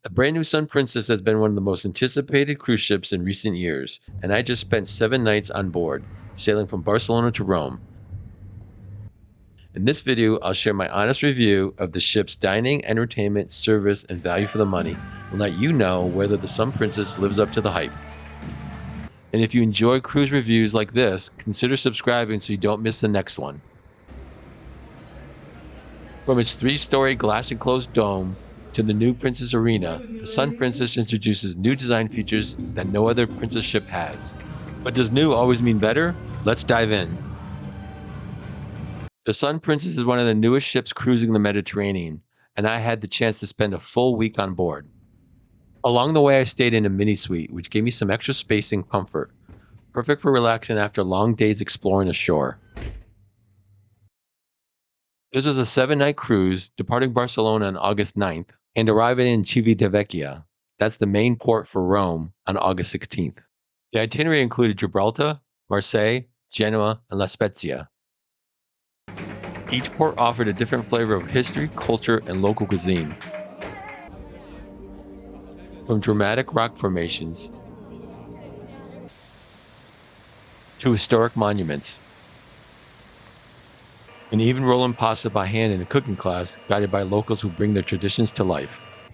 The brand new Sun Princess has been one of the most anticipated cruise ships in recent years, and I just spent 7 nights on board, sailing from Barcelona to Rome. In this video, I'll share my honest review of the ship's dining, entertainment, service, and value for the money, and let you know whether the Sun Princess lives up to the hype. And if you enjoy cruise reviews like this, consider subscribing so you don't miss the next one. From its 3-story glass-enclosed dome to the new Princess Arena, the Sun Princess introduces new design features that no other Princess ship has. But does new always mean better? Let's dive in. The Sun Princess is one of the newest ships cruising the Mediterranean, and I had the chance to spend a full week on board. Along the way, I stayed in a mini suite, which gave me some extra space and comfort, perfect for relaxing after long days exploring the shore. This was a 7-night cruise, departing Barcelona on August 9th and arriving in Civitavecchia, that's the main port for Rome, on August 16th. The itinerary included Gibraltar, Marseille, Genoa, and La Spezia. Each port offered a different flavor of history, culture, and local cuisine. From dramatic rock formations to historic monuments, and even rolling pasta by hand in a cooking class guided by locals who bring their traditions to life.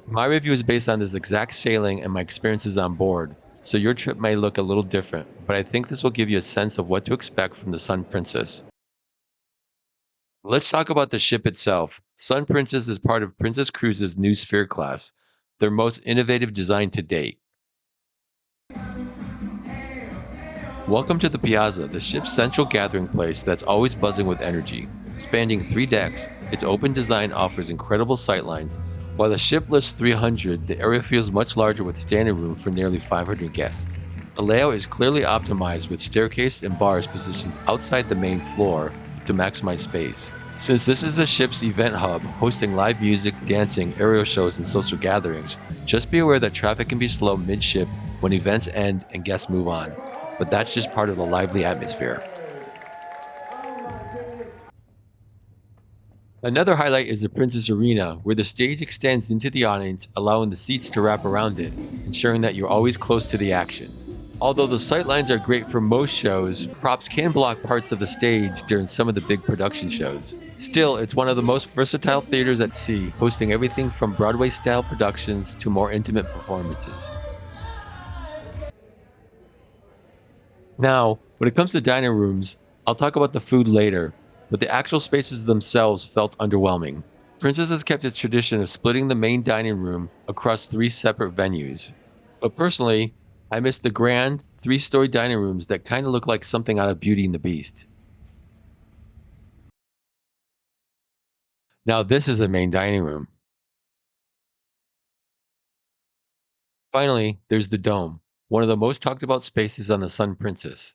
My review is based on this exact sailing and my experiences on board, so your trip may look a little different, but I think this will give you a sense of what to expect from the Sun Princess. Let's talk about the ship itself. Sun Princess is part of Princess Cruises' new Sphere class, their most innovative design to date. Welcome to the Piazza, the ship's central gathering place that's always buzzing with energy. Spanning 3 decks, its open design offers incredible sightlines. While the ship lifts 300, the area feels much larger with standing room for nearly 500 guests. The layout is clearly optimized with staircase and bars positioned outside the main floor to maximize space. Since this is the ship's event hub, hosting live music, dancing, aerial shows, and social gatherings, just be aware that traffic can be slow mid-ship when events end and guests move on. But that's just part of the lively atmosphere. Another highlight is the Princess Arena, where the stage extends into the audience, allowing the seats to wrap around it, ensuring that you're always close to the action. Although the sightlines are great for most shows, props can block parts of the stage during some of the big production shows. Still, it's one of the most versatile theaters at sea, hosting everything from Broadway-style productions to more intimate performances. Now, when it comes to dining rooms, I'll talk about the food later, but the actual spaces themselves felt underwhelming. Princess has kept its tradition of splitting the main dining room across 3 separate venues. But personally, I miss the grand 3-story dining rooms that kind of look like something out of Beauty and the Beast. Now this is the main dining room. Finally, there's the dome, one of the most talked about spaces on the Sun Princess.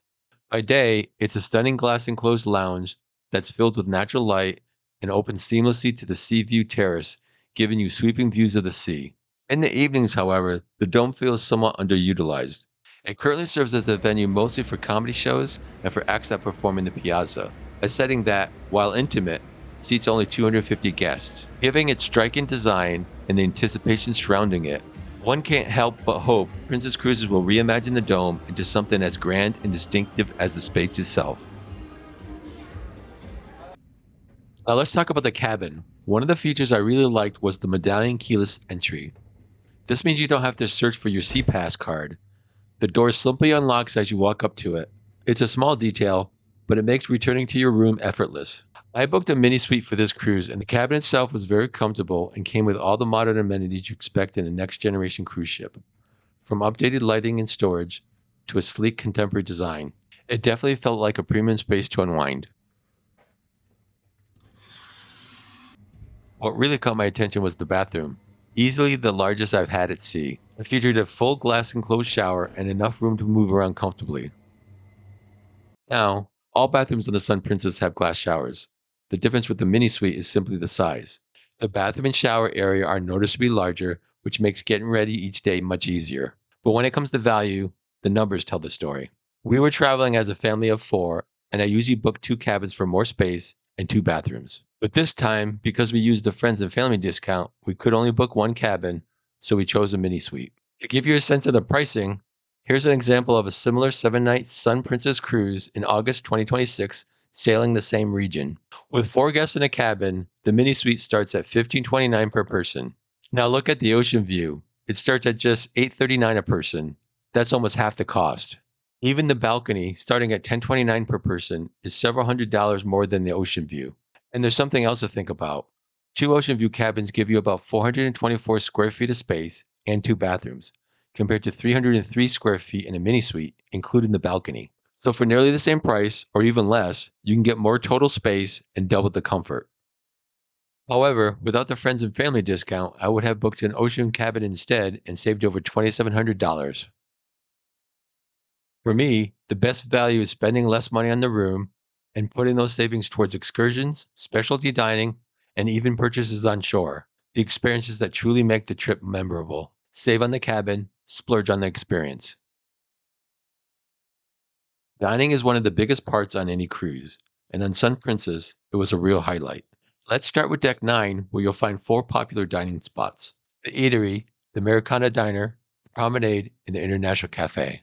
By day, it's a stunning glass enclosed lounge that's filled with natural light and opens seamlessly to the sea view terrace, giving you sweeping views of the sea. In the evenings, however, the dome feels somewhat underutilized. It currently serves as a venue mostly for comedy shows and for acts that perform in the piazza, a setting that, while intimate, seats only 250 guests. Given its striking design and the anticipation surrounding it, one can't help but hope Princess Cruises will reimagine the dome into something as grand and distinctive as the space itself. Now let's talk about the cabin. One of the features I really liked was the medallion keyless entry. This means you don't have to search for your SeaPass card. The door simply unlocks as you walk up to it. It's a small detail, but it makes returning to your room effortless. I booked a mini suite for this cruise, and the cabin itself was very comfortable and came with all the modern amenities you expect in a next generation cruise ship. From updated lighting and storage to a sleek contemporary design, it definitely felt like a premium space to unwind. What really caught my attention was the bathroom, easily the largest I've had at sea. It featured a full glass enclosed shower and enough room to move around comfortably. Now, all bathrooms on the Sun Princess have glass showers. The difference with the mini suite is simply the size. The bathroom and shower area are noticeably larger, which makes getting ready each day much easier. But when it comes to value, the numbers tell the story. We were traveling as a family of 4, and I usually book 2 cabins for more space and 2 bathrooms. But this time, because we used the friends and family discount, we could only book 1 cabin, so we chose a mini suite. To give you a sense of the pricing, here's an example of a similar 7-night Sun Princess cruise in August 2026 sailing the same region. With 4 guests in a cabin, the mini suite starts at $15.29 per person. Now look at the ocean view. It starts at just $8.39 a person. That's almost half the cost. Even the balcony, starting at $10.29 per person, is several $100s more than the ocean view. And there's something else to think about. 2 ocean view cabins give you about 424 square feet of space and 2 bathrooms, compared to 303 square feet in a mini suite, including the balcony. So for nearly the same price, or even less, you can get more total space and double the comfort. However, without the friends and family discount, I would have booked an ocean cabin instead and saved over $2,700. For me, the best value is spending less money on the room and putting those savings towards excursions, specialty dining, and even purchases on shore. The experiences that truly make the trip memorable. Save on the cabin, splurge on the experience. Dining is one of the biggest parts on any cruise, and on Sun Princess, it was a real highlight. Let's start with Deck 9, where you'll find 4 popular dining spots: the Eatery, the Americana Diner, the Promenade, and the International Cafe.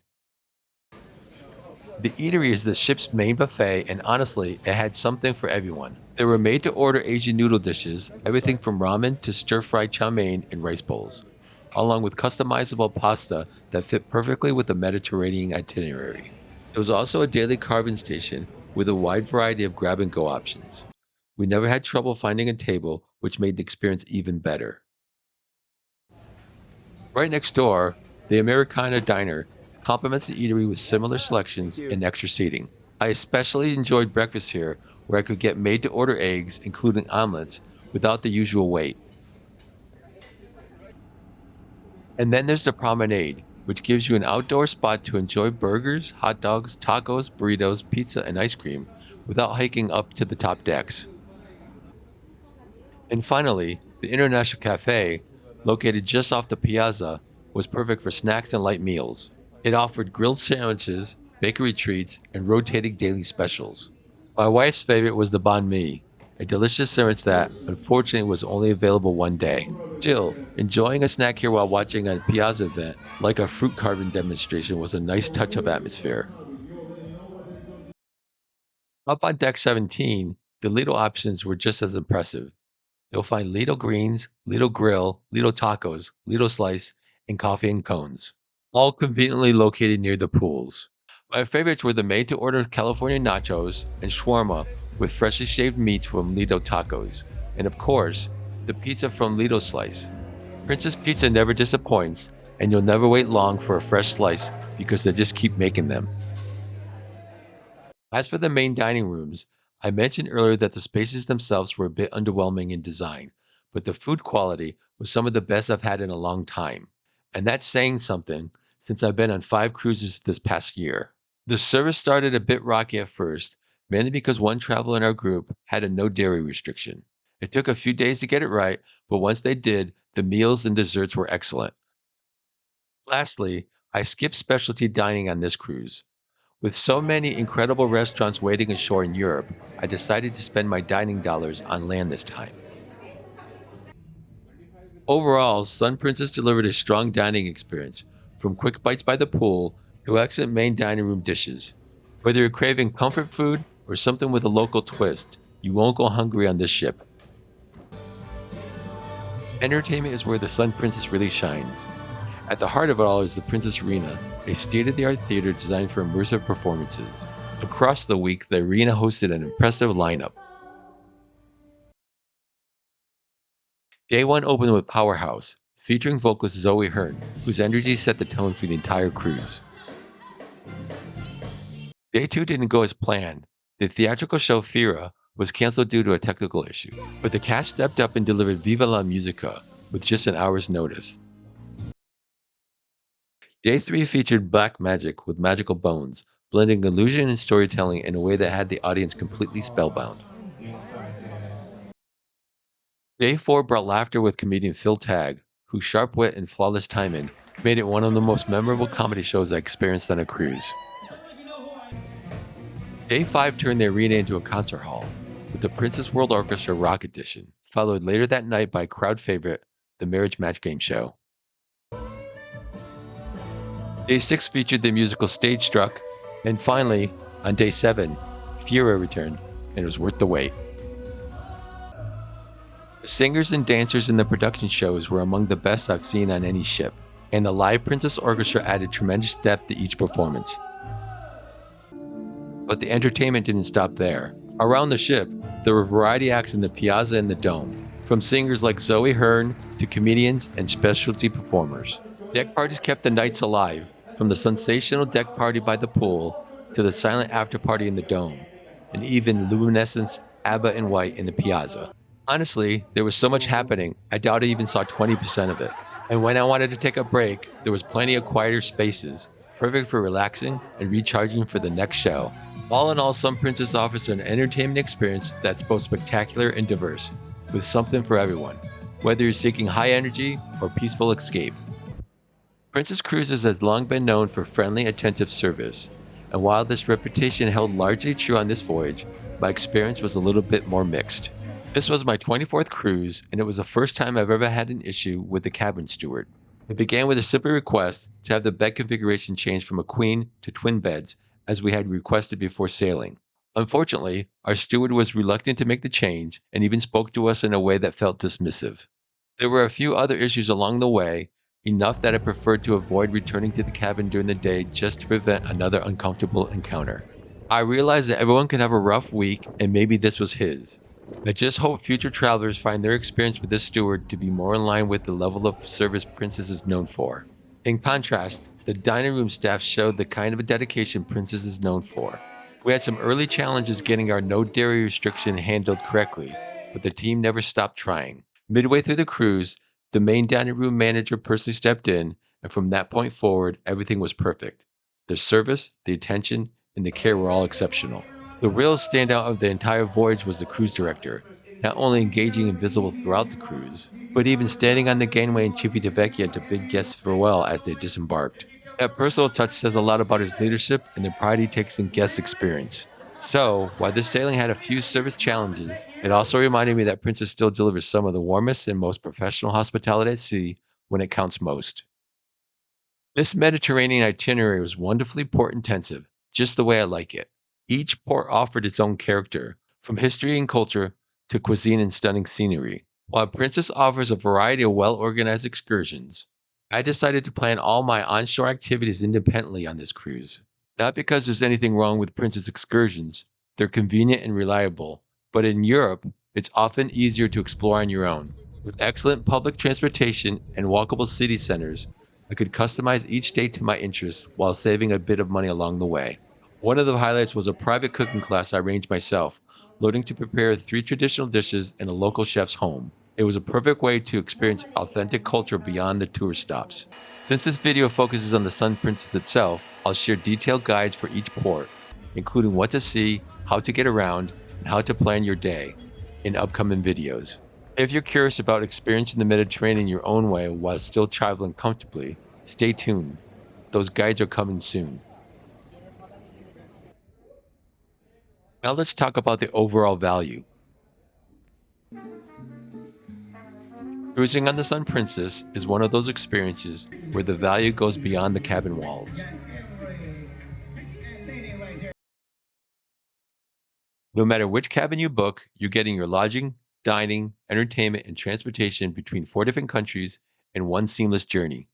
The Eatery is the ship's main buffet, and honestly, it had something for everyone. There were made to order Asian noodle dishes, everything from ramen to stir fried chow mein and rice bowls, along with customizable pasta that fit perfectly with the Mediterranean itinerary. There was also a daily carving station with a wide variety of grab and go options. We never had trouble finding a table, which made the experience even better. Right next door, the Americana Diner complements the eatery with similar selections and extra seating. I especially enjoyed breakfast here, where I could get made to order eggs, including omelets, without the usual wait. And then there's the promenade, which gives you an outdoor spot to enjoy burgers, hot dogs, tacos, burritos, pizza, and ice cream without hiking up to the top decks. And finally, the International Cafe, located just off the piazza, was perfect for snacks and light meals. It offered grilled sandwiches, bakery treats, and rotating daily specials. My wife's favorite was the banh mi, a delicious sandwich that, unfortunately, was only available one day. Still, enjoying a snack here while watching a piazza event, like a fruit carving demonstration, was a nice touch of atmosphere. Up on deck 17, the Lido options were just as impressive. You'll find Lido Greens, Lido Grill, Lido Tacos, Lido Slice, and Coffee and Cones, all conveniently located near the pools. My favorites were the made to order California nachos and shawarma with freshly shaved meats from Lido Tacos, and of course, the pizza from Lido Slice. Princess Pizza never disappoints, and you'll never wait long for a fresh slice because they just keep making them. As for the main dining rooms, I mentioned earlier that the spaces themselves were a bit underwhelming in design, but the food quality was some of the best I've had in a long time. And that's saying something since I've been on 5 cruises this past year. The service started a bit rocky at first, mainly because one traveler in our group had a no dairy restriction. It took a few days to get it right, but once they did, the meals and desserts were excellent. Lastly, I skipped specialty dining on this cruise. With so many incredible restaurants waiting ashore in Europe, I decided to spend my dining dollars on land this time. Overall, Sun Princess delivered a strong dining experience, from quick bites by the pool to excellent main dining room dishes. Whether you're craving comfort food or something with a local twist, you won't go hungry on this ship. Entertainment is where the Sun Princess really shines. At the heart of it all is the Princess Arena, a state-of-the-art theater designed for immersive performances. Across the week, the arena hosted an impressive lineup. Day 1 opened with Powerhouse, featuring vocalist Zoe Hearn, whose energy set the tone for the entire cruise. Day 2 didn't go as planned. The theatrical show Fira was canceled due to a technical issue, but the cast stepped up and delivered Viva la Musica with just an hour's notice. Day 3 featured Black Magic with Magical Bones, blending illusion and storytelling in a way that had the audience completely spellbound. Day 4 brought laughter with comedian Phil Tagg, whose sharp wit and flawless timing made it one of the most memorable comedy shows I experienced on a cruise. Day 5 turned the arena into a concert hall. with the Princess World Orchestra Rock Edition, followed later that night by a crowd favorite, the Marriage Match Game Show. Day 6 featured the musical Stage Struck, and finally, on day 7, Fiero returned, and it was worth the wait. The singers and dancers in the production shows were among the best I've seen on any ship, and the live Princess Orchestra added tremendous depth to each performance. But the entertainment didn't stop there. Around the ship, there were variety acts in the piazza and the dome, from singers like Zoe Hearn to comedians and specialty performers. Deck parties kept the nights alive, from the sensational deck party by the pool to the silent after party in the dome, and even luminescence, ABBA in white in the piazza. Honestly, there was so much happening, I doubt I even saw 20% of it. And when I wanted to take a break, there was plenty of quieter spaces, perfect for relaxing and recharging for the next show. All in all, Sun Princess offers an entertainment experience that's both spectacular and diverse, with something for everyone, whether you're seeking high energy or peaceful escape. Princess Cruises has long been known for friendly, attentive service, and while this reputation held largely true on this voyage, my experience was a little bit more mixed. This was my 24th cruise, and it was the first time I've ever had an issue with the cabin steward. It began with a simple request to have the bed configuration changed from a queen to twin beds, as we had requested before sailing. Unfortunately, our steward was reluctant to make the change and even spoke to us in a way that felt dismissive. There were a few other issues along the way, enough that I preferred to avoid returning to the cabin during the day just to prevent another uncomfortable encounter. I realized that everyone can have a rough week, and maybe this was his. I just hope future travelers find their experience with this steward to be more in line with the level of service Princess is known for. In contrast, the dining room staff showed the kind of dedication Princess is known for. We had some early challenges getting our no dairy restriction handled correctly, but the team never stopped trying. Midway through the cruise, the main dining room manager personally stepped in, and from that point forward, everything was perfect. The service, the attention, and the care were all exceptional. The real standout of the entire voyage was the cruise director, not only engaging and visible throughout the cruise, but even standing on the gangway in Civitavecchia to bid guests farewell as they disembarked. That personal touch says a lot about his leadership and the pride he takes in guest experience. So, while this sailing had a few service challenges, it also reminded me that Princess still delivers some of the warmest and most professional hospitality at sea when it counts most. This Mediterranean itinerary was wonderfully port intensive, just the way I like it. Each port offered its own character, from history and culture to cuisine and stunning scenery. While Princess offers a variety of well organized excursions, I decided to plan all my onshore activities independently on this cruise. Not because there's anything wrong with Princess excursions, they're convenient and reliable, but in Europe, it's often easier to explore on your own. With excellent public transportation and walkable city centers, I could customize each day to my interests while saving a bit of money along the way. One of the highlights was a private cooking class I arranged myself, learning to prepare 3 traditional dishes in a local chef's home. It was a perfect way to experience authentic culture beyond the tourist stops. Since this video focuses on the Sun Princess itself, I'll share detailed guides for each port, including what to see, how to get around, and how to plan your day in upcoming videos. If you're curious about experiencing the Mediterranean your own way while still traveling comfortably, stay tuned. Those guides are coming soon. Now let's talk about the overall value. Cruising on the Sun Princess is one of those experiences where the value goes beyond the cabin walls. No matter which cabin you book, you're getting your lodging, dining, entertainment, and transportation between 4 different countries in one seamless journey.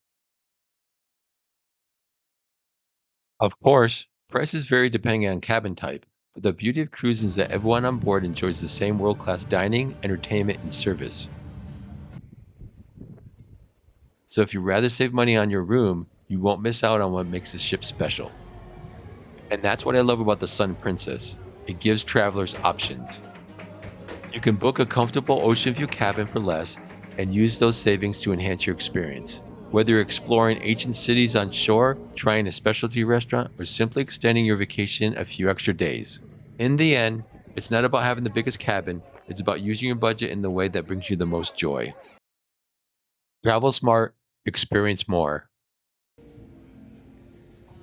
Of course, prices vary depending on cabin type, but the beauty of cruising is that everyone on board enjoys the same world class dining, entertainment, and service. So if you'd rather save money on your room, you won't miss out on what makes this ship special. And that's what I love about the Sun Princess. It gives travelers options. You can book a comfortable ocean view cabin for less and use those savings to enhance your experience. Whether you're exploring ancient cities on shore, trying a specialty restaurant, or simply extending your vacation a few extra days. In the end, it's not about having the biggest cabin, it's about using your budget in the way that brings you the most joy. Travel smart, experience more.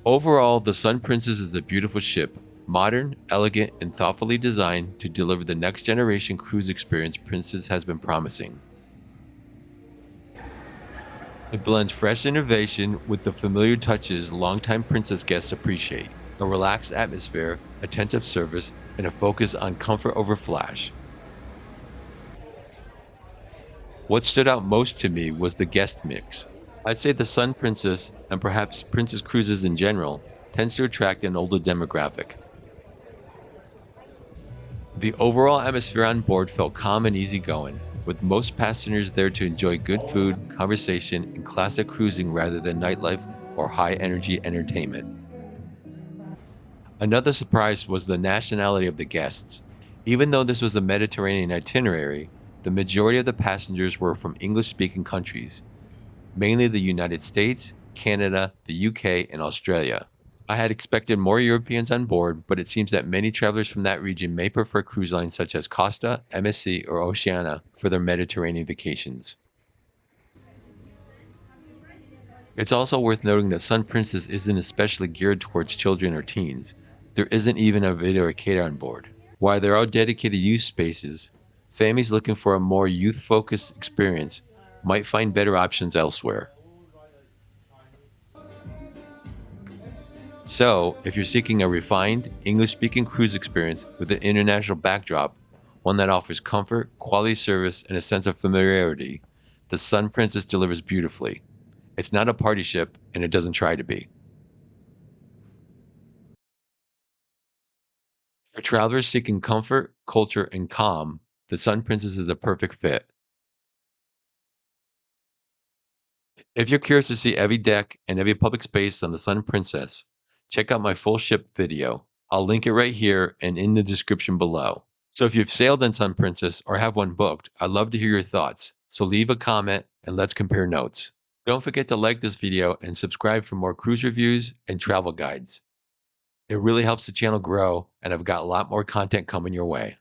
Overall, the Sun Princess is a beautiful ship, Modern, elegant, and thoughtfully designed to deliver the next generation cruise experience Princess has been promising. It blends fresh innovation with the familiar touches longtime Princess guests appreciate: a relaxed atmosphere, attentive service, and a focus on comfort over flash. What stood out most to me was the guest mix. I'd say the Sun Princess, and perhaps Princess Cruises in general, tends to attract an older demographic. The overall atmosphere on board felt calm and easygoing, with most passengers there to enjoy good food, conversation, and classic cruising rather than nightlife or high energy entertainment. Another surprise was the nationality of the guests. Even though this was a Mediterranean itinerary, the majority of the passengers were from English speaking countries, mainly the United States, Canada, the UK, and Australia. I had expected more Europeans on board, but it seems that many travelers from that region may prefer cruise lines such as Costa, MSC, or Oceania for their Mediterranean vacations. It's also worth noting that Sun Princess isn't especially geared towards children or teens. There isn't even a video arcade on board. While there are dedicated youth spaces, families looking for a more youth focused experience might find better options elsewhere. So, if you're seeking a refined, English speaking cruise experience with an international backdrop, one that offers comfort, quality service, and a sense of familiarity, the Sun Princess delivers beautifully. It's not a party ship, and it doesn't try to be. For travelers seeking comfort, culture, and calm, the Sun Princess is a perfect fit. If you're curious to see every deck and every public space on the Sun Princess, check out my full ship video. I'll link it right here and in the description below. So if you've sailed on Sun Princess or have one booked, I'd love to hear your thoughts. So leave a comment and let's compare notes. Don't forget to like this video and subscribe for more cruise reviews and travel guides. It really helps the channel grow, and I've got a lot more content coming your way.